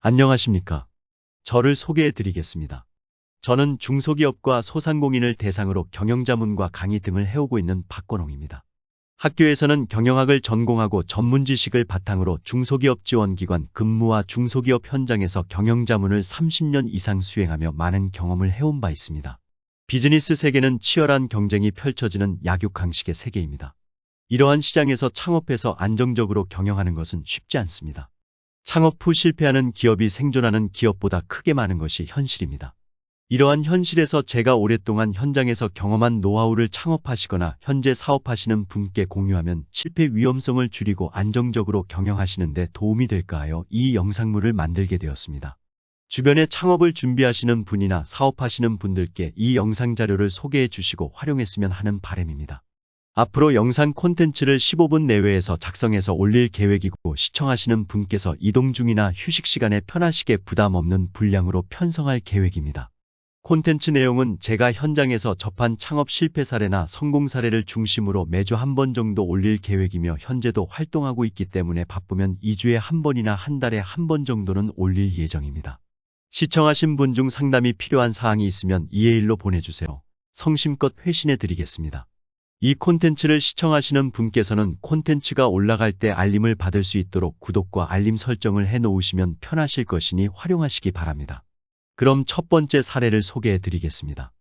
안녕하십니까. 저를 소개해 드리겠습니다. 저는 중소기업과 소상공인을 대상으로 경영자문과 강의 등을 해오고 있는 박건홍입니다. 학교에서는 경영학을 전공하고 전문 지식을 바탕으로 중소기업 지원기관 근무와 중소기업 현장에서 경영자문을 30년 이상 수행하며 많은 경험을 해온 바 있습니다. 비즈니스 세계는 치열한 경쟁이 펼쳐지는 약육강식의 세계입니다. 이러한 시장에서 창업해서 안정적으로 경영하는 것은 쉽지 않습니다. 창업 후 실패하는 기업이 생존하는 기업보다 크게 많은 것이 현실입니다. 이러한 현실에서 제가 오랫동안 현장에서 경험한 노하우를 창업하시거나 현재 사업하시는 분께 공유하면 실패 위험성을 줄이고 안정적으로 경영하시는 데 도움이 될까 하여 이 영상물을 만들게 되었습니다. 주변에 창업을 준비하시는 분이나 사업하시는 분들께 이 영상 자료를 소개해 주시고 활용했으면 하는 바람입니다. 앞으로 영상 콘텐츠를 15분 내외에서 작성해서 올릴 계획이고 시청하시는 분께서 이동 중이나 휴식 시간에 편하시게 부담 없는 분량으로 편성할 계획입니다. 콘텐츠 내용은 제가 현장에서 접한 창업 실패 사례나 성공 사례를 중심으로 매주 한 번 정도 올릴 계획이며 현재도 활동하고 있기 때문에 바쁘면 2주에 한 번이나 한 달에 한 번 정도는 올릴 예정입니다. 시청하신 분 중 상담이 필요한 사항이 있으면 이메일로 보내주세요. 성심껏 회신해 드리겠습니다. 이 콘텐츠를 시청하시는 분께서는 콘텐츠가 올라갈 때 알림을 받을 수 있도록 구독과 알림 설정을 해 놓으시면 편하실 것이니 활용하시기 바랍니다. 그럼 첫 번째 사례를 소개해 드리겠습니다.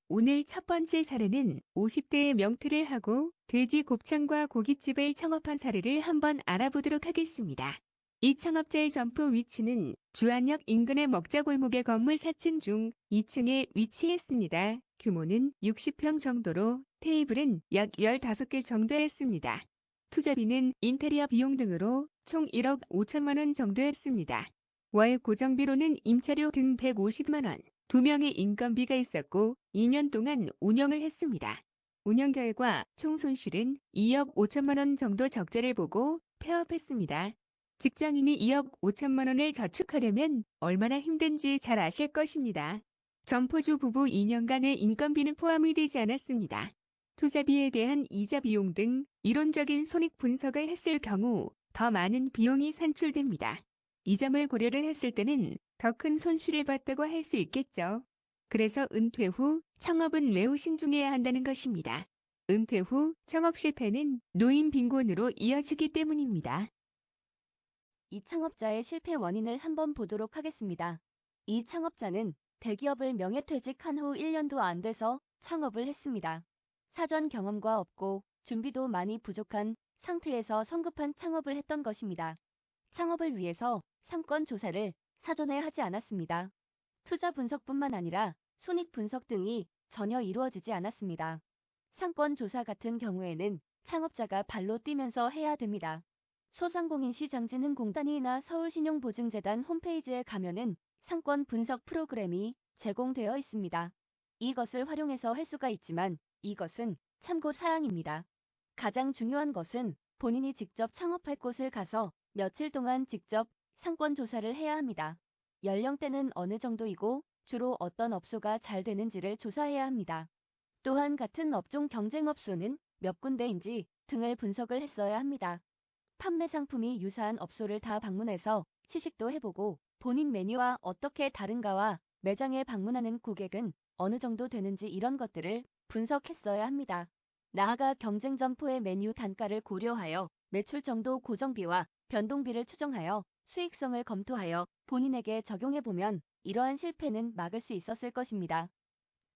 오늘 첫 번째 사례는 50대의 명퇴를 하고 돼지 곱창과 고깃집을 창업한 사례를 한번 알아보도록 하겠습니다. 이 창업자의 점포 위치는 주안역 인근의 먹자골목의 건물 4층 중 2층에 위치했습니다. 규모는 60평 정도로 테이블은 약 15개 정도였습니다. 투자비는 인테리어 비용 등으로 총 1억 5천만 원 정도였습니다. 월 고정비로는 임차료 등 150만 원, 2명의 인건비가 있었고 2년 동안 운영을 했습니다. 운영 결과 총 손실은 2억 5천만 원 정도 적자를 보고 폐업했습니다. 직장인이 2억 5천만 원을 저축하려면 얼마나 힘든지 잘 아실 것입니다. 점포주 부부 2년간의 인건비는 포함이 되지 않았습니다. 투자비에 대한 이자 비용 등 이론적인 손익 분석을 했을 경우 더 많은 비용이 산출됩니다. 이 점을 고려를 했을 때는 더 큰 손실을 봤다고 할 수 있겠죠. 그래서 은퇴 후 창업은 매우 신중해야 한다는 것입니다. 은퇴 후 창업 실패는 노인 빈곤으로 이어지기 때문입니다. 이 창업자의 실패 원인을 한번 보도록 하겠습니다. 이 창업자는 대기업을 명예퇴직한 후 1년도 안 돼서 창업을 했습니다. 사전 경험과 없고 준비도 많이 부족한 상태에서 성급한 창업을 했던 것입니다. 창업을 위해서 상권 조사를 사전에 하지 않았습니다. 투자 분석뿐만 아니라 손익 분석 등이 전혀 이루어지지 않았습니다. 상권 조사 같은 경우에는 창업자가 발로 뛰면서 해야 됩니다. 소상공인시장진흥공단이나 서울신용보증재단 홈페이지에 가면은 상권 분석 프로그램이 제공되어 있습니다. 이것을 활용해서 할 수가 있지만 이것은 참고 사항입니다. 가장 중요한 것은 본인이 직접 창업할 곳을 가서 며칠 동안 직접 상권 조사를 해야 합니다. 연령대는 어느 정도이고 주로 어떤 업소가 잘 되는지를 조사해야 합니다. 또한 같은 업종 경쟁업소는 몇 군데인지 등을 분석을 했어야 합니다. 판매 상품이 유사한 업소를 다 방문해서 시식도 해보고 본인 메뉴와 어떻게 다른가와 매장에 방문하는 고객은 어느 정도 되는지 이런 것들을 분석했어야 합니다. 나아가 경쟁 점포의 메뉴 단가를 고려하여 매출 정도 고정비와 변동비를 추정하여 수익성을 검토하여 본인에게 적용해보면 이러한 실패는 막을 수 있었을 것입니다.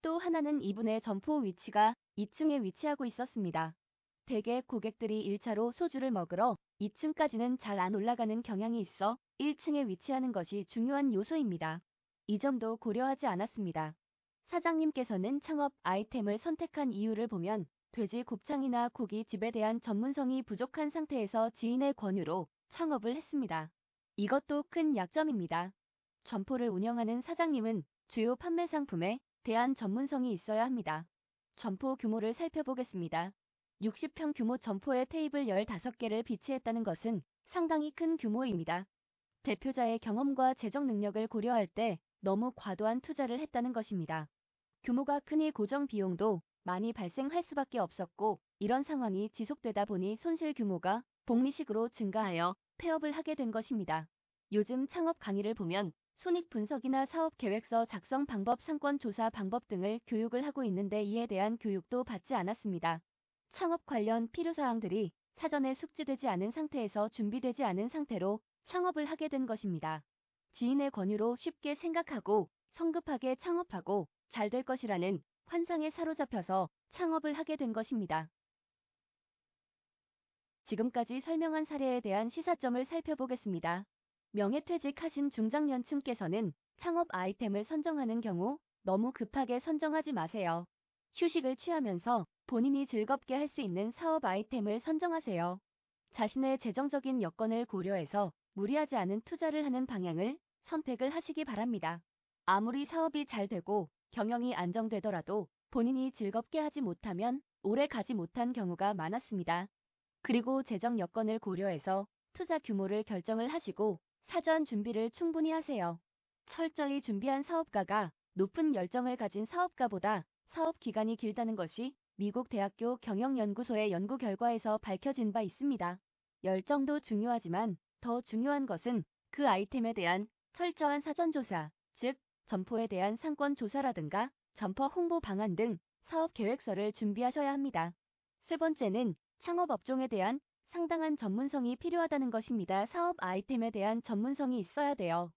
또 하나는 이분의 점포 위치가 2층에 위치하고 있었습니다. 대개 고객들이 1차로 소주를 먹으러 2층까지는 잘 안 올라가는 경향이 있어 1층에 위치하는 것이 중요한 요소입니다. 이 점도 고려하지 않았습니다. 사장님께서는 창업 아이템을 선택한 이유를 보면 돼지 곱창이나 고깃집에 대한 전문성이 부족한 상태에서 지인의 권유로 창업을 했습니다. 이것도 큰 약점입니다. 점포를 운영하는 사장님은 주요 판매 상품에 대한 전문성이 있어야 합니다. 점포 규모를 살펴보겠습니다. 60평 규모 점포에 테이블 15개를 비치했다는 것은 상당히 큰 규모입니다. 대표자의 경험과 재정 능력을 고려할 때 너무 과도한 투자를 했다는 것입니다. 규모가 크니 고정 비용도 많이 발생할 수밖에 없었고 이런 상황이 지속되다 보니 손실 규모가 복리식으로 증가하여 폐업을 하게 된 것입니다. 요즘 창업 강의를 보면 손익 분석이나 사업 계획서 작성 방법, 상권 조사 방법 등을 교육을 하고 있는데 이에 대한 교육도 받지 않았습니다. 창업 관련 필요사항들이 사전에 숙지되지 않은 상태에서 준비되지 않은 상태로 창업을 하게 된 것입니다. 지인의 권유로 쉽게 생각하고 성급하게 창업하고 잘 될 것이라는 환상에 사로잡혀서 창업을 하게 된 것입니다. 지금까지 설명한 사례에 대한 시사점을 살펴보겠습니다. 명예퇴직하신 중장년층께서는 창업 아이템을 선정하는 경우 너무 급하게 선정하지 마세요. 휴식을 취하면서 본인이 즐겁게 할 수 있는 사업 아이템을 선정하세요. 자신의 재정적인 여건을 고려해서 무리하지 않은 투자를 하는 방향을 선택을 하시기 바랍니다. 아무리 사업이 잘 되고 경영이 안정되더라도 본인이 즐겁게 하지 못하면 오래 가지 못한 경우가 많았습니다. 그리고 재정 여건을 고려해서 투자 규모를 결정을 하시고 사전 준비를 충분히 하세요. 철저히 준비한 사업가가 높은 열정을 가진 사업가보다 사업 기간이 길다는 것이 미국 대학교 경영연구소의 연구 결과에서 밝혀진 바 있습니다. 열정도 중요하지만 더 중요한 것은 그 아이템에 대한 철저한 사전조사, 즉 점포에 대한 상권 조사라든가 점포 홍보 방안 등 사업 계획서를 준비하셔야 합니다. 세 번째는 창업 업종에 대한 상당한 전문성이 필요하다는 것입니다. 사업 아이템에 대한 전문성이 있어야 돼요.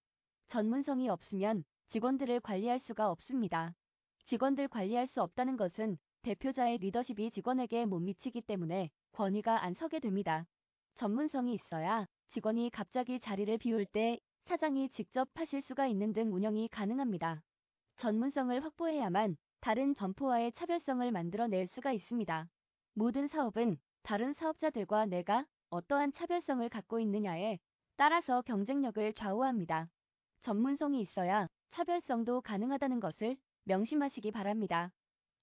전문성이 없으면 직원들을 관리할 수가 없습니다. 직원들 관리할 수 없다는 것은 대표자의 리더십이 직원에게 못 미치기 때문에 권위가 안 서게 됩니다. 전문성이 있어야 직원이 갑자기 자리를 비울 때 사장이 직접 하실 수가 있는 등 운영이 가능합니다. 전문성을 확보해야만 다른 점포와의 차별성을 만들어낼 수가 있습니다. 모든 사업은 다른 사업자들과 내가 어떠한 차별성을 갖고 있느냐에 따라서 경쟁력을 좌우합니다. 전문성이 있어야 차별성도 가능하다는 것을 명심하시기 바랍니다.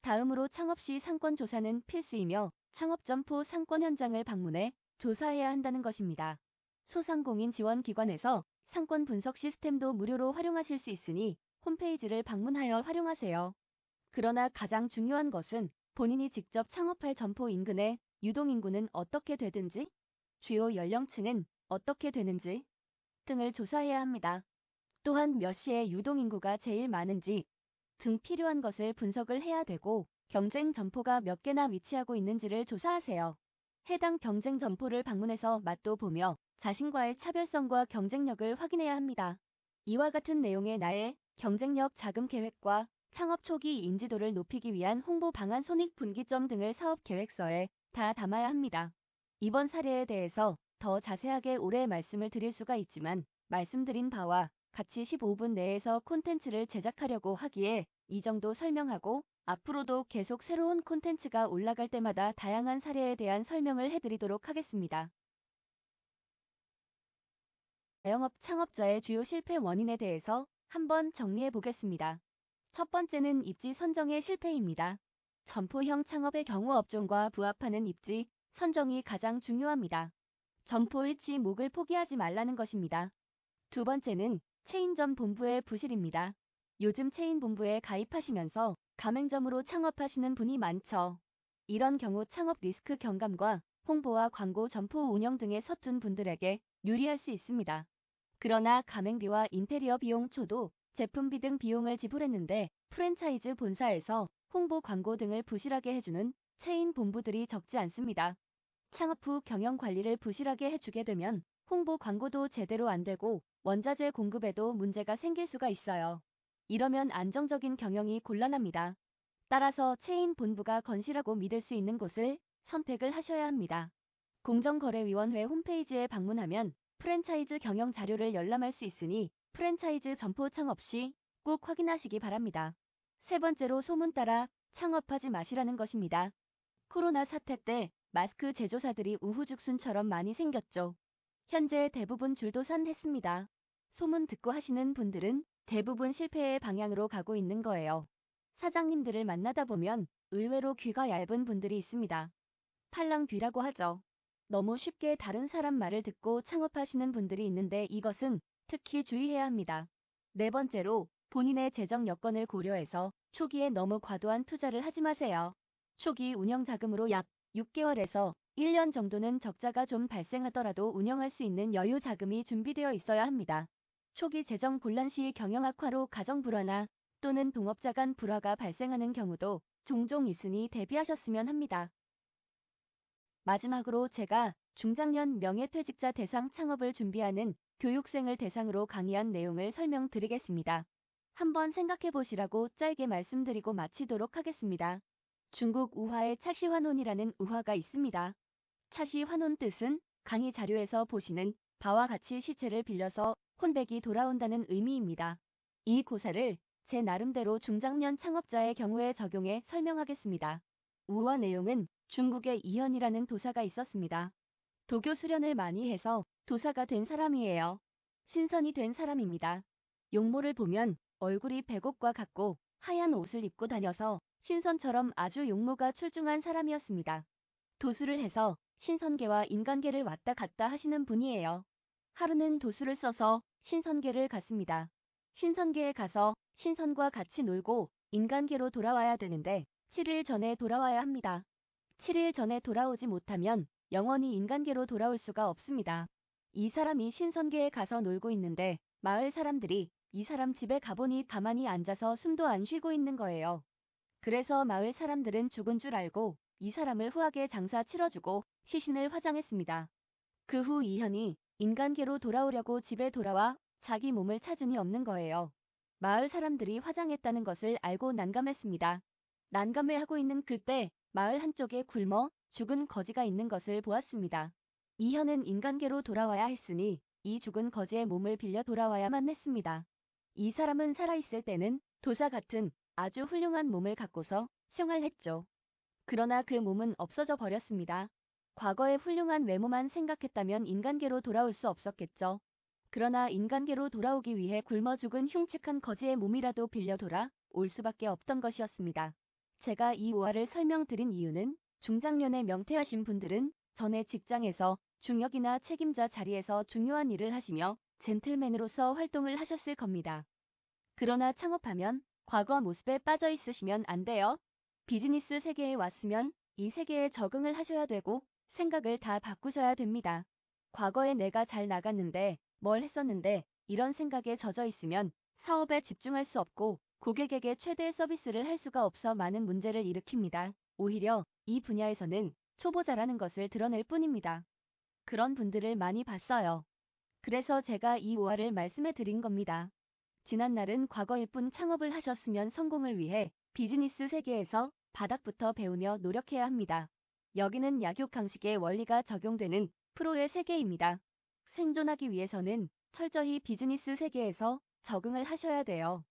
다음으로 창업 시 상권 조사는 필수이며 창업 점포 상권 현장을 방문해 조사해야 한다는 것입니다. 소상공인 지원기관에서 상권 분석 시스템도 무료로 활용하실 수 있으니 홈페이지를 방문하여 활용하세요. 그러나 가장 중요한 것은 본인이 직접 창업할 점포 인근의 유동인구는 어떻게 되든지, 주요 연령층은 어떻게 되는지 등을 조사해야 합니다. 또한 몇 시에 유동인구가 제일 많은지 등 필요한 것을 분석을 해야 되고 경쟁 점포가 몇 개나 위치하고 있는지를 조사하세요. 해당 경쟁 점포를 방문해서 맛도 보며 자신과의 차별성과 경쟁력을 확인해야 합니다. 이와 같은 내용의 나의 경쟁력 자금 계획과 창업 초기 인지도를 높이기 위한 홍보 방안 손익 분기점 등을 사업 계획서에 다 담아야 합니다. 이번 사례에 대해서 더 자세하게 올해 말씀을 드릴 수가 있지만 말씀드린 바와 같이 15분 내에서 콘텐츠를 제작하려고 하기에 이 정도 설명하고 앞으로도 계속 새로운 콘텐츠가 올라갈 때마다 다양한 사례에 대한 설명을 해드리도록 하겠습니다. 자영업 창업자의 주요 실패 원인에 대해서 한번 정리해 보겠습니다. 첫 번째는 입지 선정의 실패입니다. 점포형 창업의 경우 업종과 부합하는 입지 선정이 가장 중요합니다. 점포 위치 목을 포기하지 말라는 것입니다. 두 번째는 체인점 본부의 부실입니다. 요즘 체인 본부에 가입하시면서 가맹점으로 창업하시는 분이 많죠. 이런 경우 창업 리스크 경감과 홍보와 광고 점포 운영 등에 서툰 분들에게 유리할 수 있습니다. 그러나 가맹비와 인테리어 비용 초도 제품비 등 비용을 지불했는데 프랜차이즈 본사에서 홍보 광고 등을 부실하게 해주는 체인 본부들이 적지 않습니다. 창업 후 경영 관리를 부실하게 해주게 되면 홍보 광고도 제대로 안 되고 원자재 공급에도 문제가 생길 수가 있어요. 이러면 안정적인 경영이 곤란합니다. 따라서 체인 본부가 건실하고 믿을 수 있는 곳을 선택을 하셔야 합니다. 공정거래위원회 홈페이지에 방문하면 프랜차이즈 경영 자료를 열람할 수 있으니 프랜차이즈 점포 창업 시 꼭 확인하시기 바랍니다. 세 번째로 소문 따라 창업하지 마시라는 것입니다. 코로나 사태 때 마스크 제조사들이 우후죽순처럼 많이 생겼죠. 현재 대부분 줄도산했습니다. 소문 듣고 하시는 분들은 대부분 실패의 방향으로 가고 있는 거예요. 사장님들을 만나다 보면 의외로 귀가 얇은 분들이 있습니다. 팔랑귀라고 하죠. 너무 쉽게 다른 사람 말을 듣고 창업하시는 분들이 있는데 이것은 특히 주의해야 합니다. 네 번째로 본인의 재정 여건을 고려해서 초기에 너무 과도한 투자를 하지 마세요. 초기 운영 자금으로 약 6개월에서 1년 정도는 적자가 좀 발생하더라도 운영할 수 있는 여유 자금이 준비되어 있어야 합니다. 초기 재정 곤란 시 경영 악화로 가정 불화나 또는 동업자 간 불화가 발생하는 경우도 종종 있으니 대비하셨으면 합니다. 마지막으로 제가 중장년 명예퇴직자 대상 창업을 준비하는 교육생을 대상으로 강의한 내용을 설명드리겠습니다. 한번 생각해 보시라고 짧게 말씀드리고 마치도록 하겠습니다. 중국 우화에 차시환혼이라는 우화가 있습니다. 차시환혼 뜻은 강의 자료에서 보시는 바와 같이 시체를 빌려서 혼백이 돌아온다는 의미입니다. 이 고사를 제 나름대로 중장년 창업자의 경우에 적용해 설명하겠습니다. 우화 내용은 중국에 이현이라는 도사가 있었습니다. 도교 수련을 많이 해서 도사가 된 사람이에요. 신선이 된 사람입니다. 용모를 보면 얼굴이 백옥과 같고 하얀 옷을 입고 다녀서 신선처럼 아주 용모가 출중한 사람이었습니다. 도수를 해서 신선계와 인간계를 왔다 갔다 하시는 분이에요. 하루는 도수를 써서 신선계를 갔습니다. 신선계에 가서 신선과 같이 놀고 인간계로 돌아와야 되는데 7일 전에 돌아와야 합니다. 7일 전에 돌아오지 못하면 영원히 인간계로 돌아올 수가 없습니다. 이 사람이 신선계에 가서 놀고 있는데 마을 사람들이 이 사람 집에 가보니 가만히 앉아서 숨도 안 쉬고 있는 거예요. 그래서 마을 사람들은 죽은 줄 알고 이 사람을 후하게 장사 치러주고 시신을 화장했습니다. 그 후 이현이 인간계로 돌아오려고 집에 돌아와 자기 몸을 찾으니 없는 거예요. 마을 사람들이 화장했다는 것을 알고 난감했습니다. 난감해하고 있는 그때 마을 한쪽에 굶어 죽은 거지가 있는 것을 보았습니다. 이현은 인간계로 돌아와야 했으니 이 죽은 거지의 몸을 빌려 돌아와야만 했습니다. 이 사람은 살아있을 때는 도사 같은 아주 훌륭한 몸을 갖고서 생활했죠. 그러나 그 몸은 없어져 버렸습니다. 과거의 훌륭한 외모만 생각했다면 인간계로 돌아올 수 없었겠죠. 그러나 인간계로 돌아오기 위해 굶어 죽은 흉측한 거지의 몸이라도 빌려 돌아올 수밖에 없던 것이었습니다. 제가 이 우화를 설명드린 이유는 중장년에 명퇴하신 분들은 전에 직장에서 중역이나 책임자 자리에서 중요한 일을 하시며 젠틀맨으로서 활동을 하셨을 겁니다. 그러나 창업하면 과거 모습에 빠져 있으시면 안 돼요. 비즈니스 세계에 왔으면 이 세계에 적응을 하셔야 되고 생각을 다 바꾸셔야 됩니다. 과거에 내가 잘 나갔는데 뭘 했었는데 이런 생각에 젖어 있으면 사업에 집중할 수 없고 고객에게 최대 서비스를 할 수가 없어 많은 문제를 일으킵니다. 오히려 이 분야에서는 초보자라는 것을 드러낼 뿐입니다. 그런 분들을 많이 봤어요. 그래서 제가 이 우화를 말씀해 드린 겁니다. 지난날은 과거일 뿐 창업을 하셨으면 성공을 위해 비즈니스 세계에서 바닥부터 배우며 노력해야 합니다. 여기는 약육 강식의 원리가 적용되는 프로의 세계입니다. 생존하기 위해서는 철저히 비즈니스 세계에서 적응을 하셔야 돼요.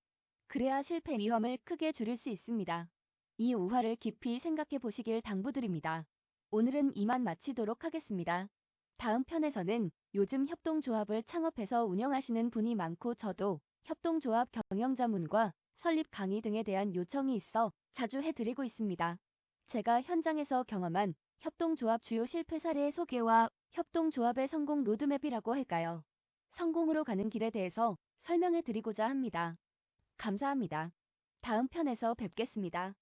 그래야 실패 위험을 크게 줄일 수 있습니다. 이 우화를 깊이 생각해 보시길 당부드립니다. 오늘은 이만 마치도록 하겠습니다. 다음 편에서는 요즘 협동조합을 창업해서 운영하시는 분이 많고 저도 협동조합 경영자문과 설립 강의 등에 대한 요청이 있어 자주 해드리고 있습니다. 제가 현장에서 경험한 협동조합 주요 실패 사례의 소개와 협동조합의 성공 로드맵이라고 할까요? 성공으로 가는 길에 대해서 설명해 드리고자 합니다. 감사합니다. 다음 편에서 뵙겠습니다.